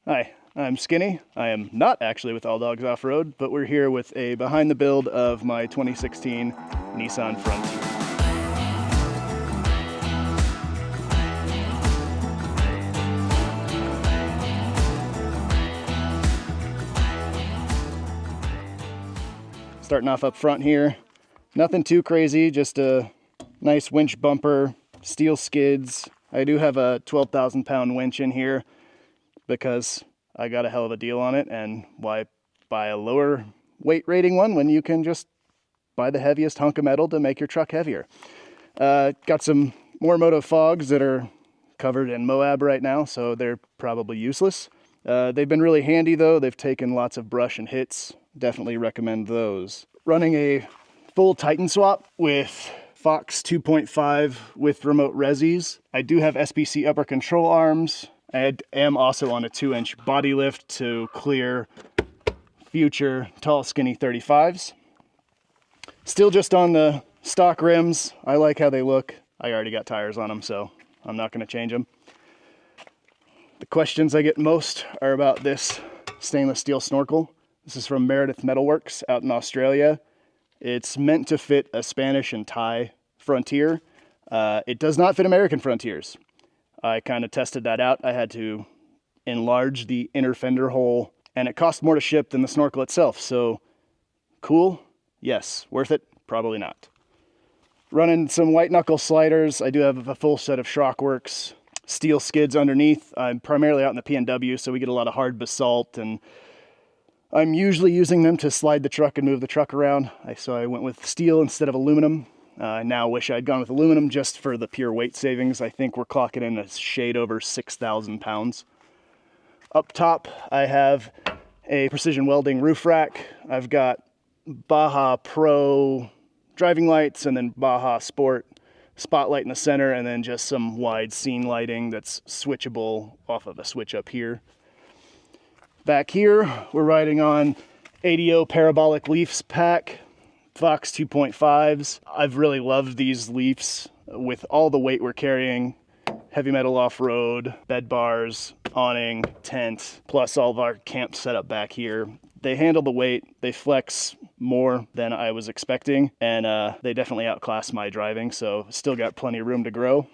Hi, I'm Skinny. I am not actually with All Dogs Off-Road, but we're here with a behind the build of my 2016 Nissan Frontier. Starting off up front here, nothing too crazy, just a nice winch bumper, steel skids. I do have a 12,000 pound winch in here because I got a hell of a deal on it, and why buy a lower weight rating one when you can just buy the heaviest hunk of metal to make your truck heavier. Got some more Moto fogs that are covered in Moab right now, so they're probably useless. They've been really handy though. They've taken lots of brush and hits. Definitely recommend those. Running a full Titan swap with Fox 2.5 with remote resis. I do have SPC upper control arms. I am also on a 2-inch body lift to clear future tall skinny 35s. Still just on the stock rims. I like how they look. I already got tires on them, so I'm not going to change them. The questions I get most are about this stainless steel snorkel. This is from Meredith Metalworks out in Australia. It's meant to fit a Spanish and Thai Frontier. It does not fit American Frontiers. I kind of tested that out. I had to enlarge the inner fender hole, and it cost more to ship than the snorkel itself. So cool? Yes. Worth it? Probably not. Running some white knuckle sliders. I do have a full set of Shrockworks steel skids underneath. I'm primarily out in the PNW, so we get a lot of hard basalt, and I'm usually using them to slide the truck and move the truck around. So I went with steel instead of aluminum. I now wish I'd gone with aluminum just for the pure weight savings. I think we're clocking in a shade over 6,000 pounds. Up top, I have a precision welding roof rack. I've got Baja Pro driving lights and then Baja Sport spotlight in the center, and then just some wide scene lighting that's switchable off of a switch up here. Back here, we're riding on ADO parabolic leafs pack. Fox 2.5s. I've really loved these leafs with all the weight we're carrying. Heavy metal off-road, bed bars, awning, tent, plus all of our camp setup back here. They handle the weight, they flex more than I was expecting, and they definitely outclass my driving, so still got plenty of room to grow.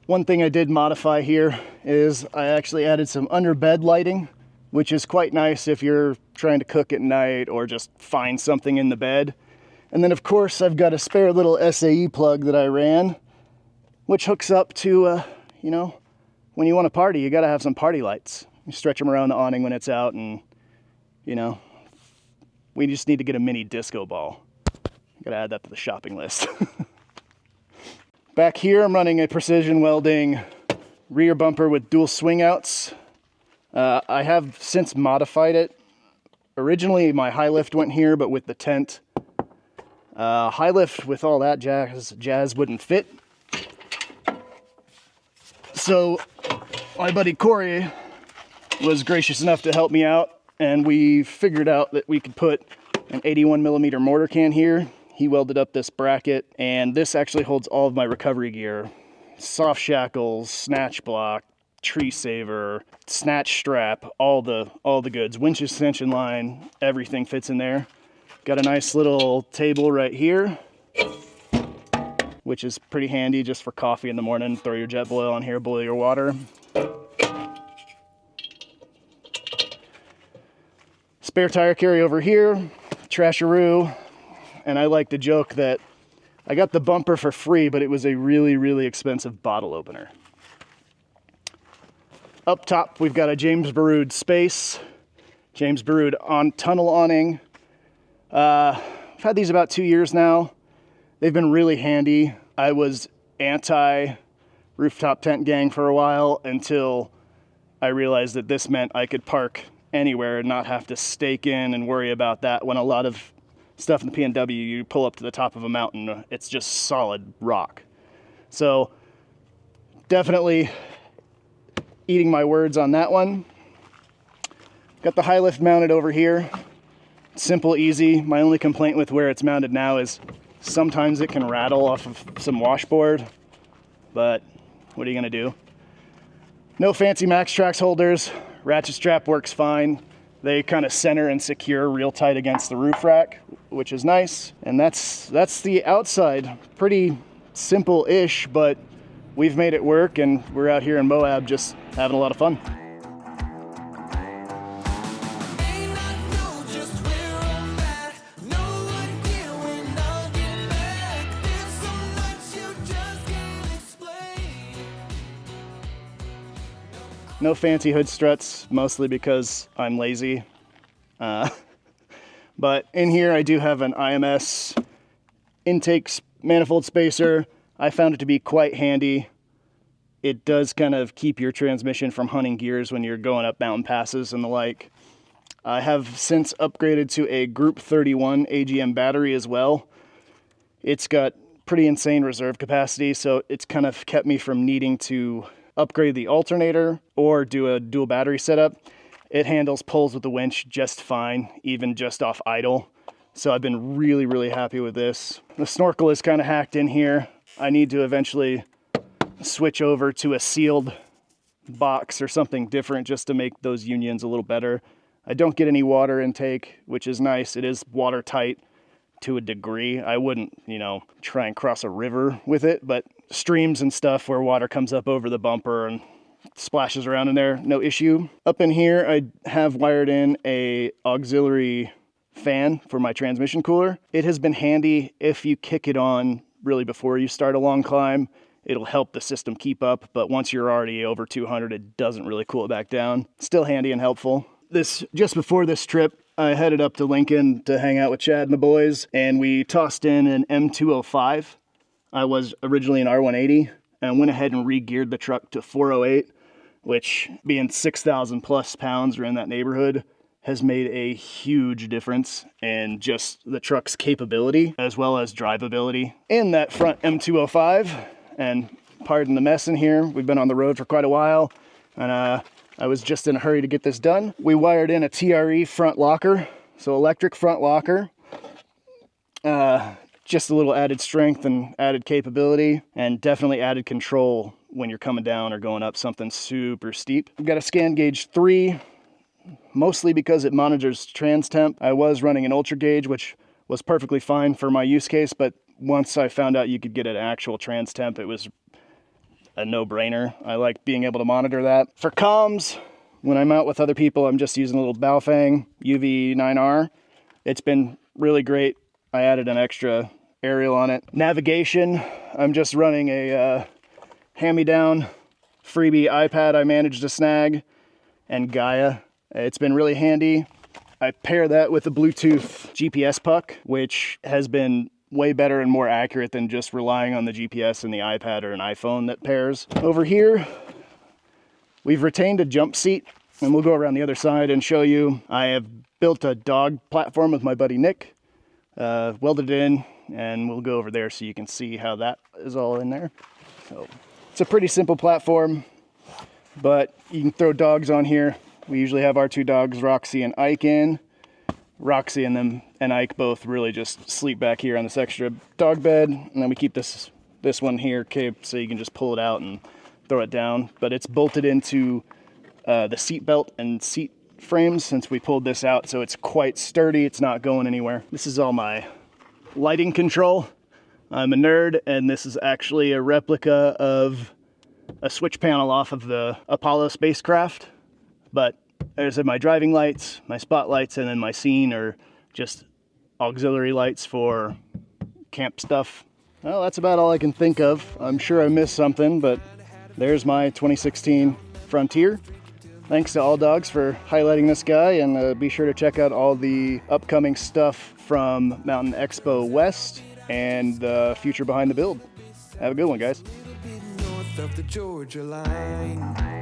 One thing I did modify here is I actually added some under bed lighting, which is quite nice if you're trying to cook at night or just find something in the bed. And then of course I've got a spare little SAE plug that I ran, which hooks up to, you know, when you want to party, you got to have some party lights. You stretch them around the awning when it's out, and, you know, we just need to get a mini disco ball. Got to add that to the shopping list. Back here I'm running a precision welding rear bumper with dual swing outs. I have since modified it. Originally my high lift went here, but with the tent, high lift with all that jazz wouldn't fit. So my buddy Corey was gracious enough to help me out, and we figured out that we could put an 81mm mortar can here. He welded up this bracket, and this actually holds all of my recovery gear. Soft shackles, snatch block, tree saver, snatch strap, all the goods. Winch extension line, everything fits in there. Got a nice little table right here, which is pretty handy just for coffee in the morning. Throw your jet boil on here, boil your water. Spare tire carry over here, trasharoo. And I like to joke that I got the bumper for free, but it was a really, really expensive bottle opener. Up top, we've got a James Baroud Space, James Baroud on tunnel awning. I've had these about 2 years now. They've been really handy. I was anti rooftop tent gang for a while until I realized that this meant I could park anywhere and not have to stake in and worry about that. When a lot of stuff in the PNW, you pull up to the top of a mountain, it's just solid rock. So definitely eating my words on that one. Got the high lift mounted over here. Simple, easy. My only complaint with where it's mounted now is sometimes it can rattle off of some washboard, but what are you gonna do? No fancy Max Trax holders. Ratchet strap works fine. They kind of center and secure real tight against the roof rack, which is nice. And that's the outside. Pretty simple-ish, but we've made it work, and we're out here in Moab just having a lot of fun. No fancy hood struts, mostly because I'm lazy. But in here I do have an IMS intake manifold spacer. I found it to be quite handy. It does kind of keep your transmission from hunting gears when you're going up mountain passes and the like. I have since upgraded to a Group 31 AGM battery as well. It's got pretty insane reserve capacity, so it's kind of kept me from needing to upgrade the alternator or do a dual battery setup. It handles pulls with the winch just fine, even just off idle. So I've been really, really happy with this. The snorkel is kind of hacked in here. I need to eventually switch over to a sealed box or something different just to make those unions a little better. I don't get any water intake, which is nice. It is watertight to a degree. I wouldn't, try and cross a river with it, but streams and stuff where water comes up over the bumper and splashes around in there, no issue. Up in here, I have wired in a auxiliary fan for my transmission cooler. It has been handy if you kick it on really before you start a long climb. It'll help the system keep up, but once you're already over 200, it doesn't really cool it back down. Still handy and helpful. Just before this trip, I headed up to Lincoln to hang out with Chad and the boys, and we tossed in an M205. I was originally an R180, and went ahead and re-geared the truck to 408, which, being 6,000 plus pounds or in that neighborhood, has made a huge difference in just the truck's capability as well as drivability. In that front M205, and pardon the mess in here, we've been on the road for quite a while, and I was just in a hurry to get this done. We wired in a TRE front locker, so electric front locker. Just a little added strength and added capability, and definitely added control when you're coming down or going up something super steep. I've got a scan gauge 3, mostly because it monitors trans temp. I was running an ultra gauge, which was perfectly fine for my use case, but once I found out you could get an actual trans temp, it was a no-brainer. I like being able to monitor that. For comms, when I'm out with other people, I'm just using a little Baofeng UV9R. It's been really great. I added an extra aerial on it. Navigation, I'm just running a hand-me-down freebie iPad I managed to snag, and Gaia. It's been really handy. I pair that with a Bluetooth GPS puck, which has been way better and more accurate than just relying on the GPS and the iPad or an iPhone that pairs. Over here, we've retained a jump seat, and we'll go around the other side and show you. I have built a dog platform with my buddy Nick, welded it in, and we'll go over there so you can see how that is all in there. So it's a pretty simple platform, but you can throw dogs on here. We usually have our 2 dogs, Roxy and Ike, in. Roxy and Ike both really just sleep back here on this extra dog bed, and then we keep this one here caped so you can just pull it out and throw it down. But it's bolted into the seat belt and seat frames since we pulled this out, so it's quite sturdy. It's not going anywhere. This is all my lighting control. I'm a nerd, and this is actually a replica of a switch panel off of the Apollo spacecraft. But there's my driving lights, my spotlights, and then my scene are just auxiliary lights for camp stuff. Well, that's about all I can think of. I'm sure I missed something, but there's my 2016 Frontier. Thanks to All Dogs for highlighting this guy, and be sure to check out all the upcoming stuff from Mountain Expo West and the future behind the build. Have a good one, guys. North of the Georgia line.